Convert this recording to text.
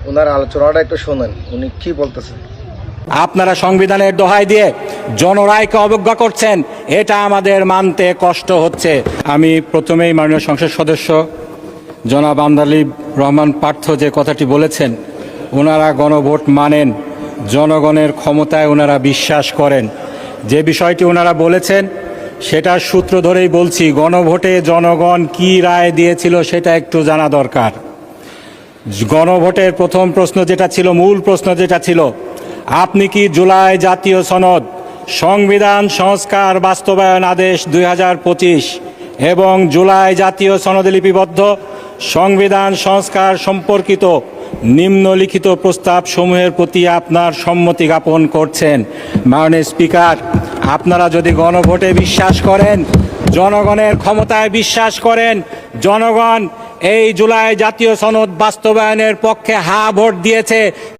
ওনার আলোচনাটা একটু শোনেন, উনি কি বলতেছেন। আপনারা সংবিধানের দোহাই দিয়ে জনরায়কে অবজ্ঞা করছেন, এটা আমাদের মানতে কষ্ট হচ্ছে। আমি প্রথমেই মাননীয় সংসদ সদস্য জনাব আন্দালিব রহমান পার্থ যে কথাটি বলেছেন, ওনারা গণভোট মানেন, জনগণের ক্ষমতায় ওনারা বিশ্বাস করেন। যে বিষয়টি ওনারা বলেছেন সেটার সূত্র ধরেই বলছি, গণভোটে জনগণ কি রায় দিয়েছিল সেটা একটু জানা দরকার। গণভোটের প্রথম প্রশ্ন যেটা ছিল, মূল প্রশ্ন যেটা ছিল, আপনি কি জুলাই জাতীয় সনদ, সংবিধান সংস্কার বাস্তবায়ন আদেশ 2025 এবং জুলাই জাতীয় সনদে লিপিবদ্ধ সংবিধান সংস্কার সম্পর্কিত নিম্নলিখিত প্রস্তাব সমূহের প্রতি আপনার সম্মতি জ্ঞাপন করছেন? মাননীয় স্পিকার, আপনারা যদি গণভোটে বিশ্বাস করেন, জনগণের ক্ষমতায় বিশ্বাস করেন, জনগণ এই জুলাই জাতীয় সনদ বাস্তবায়নের পক্ষে হা ভোট দিয়েছে,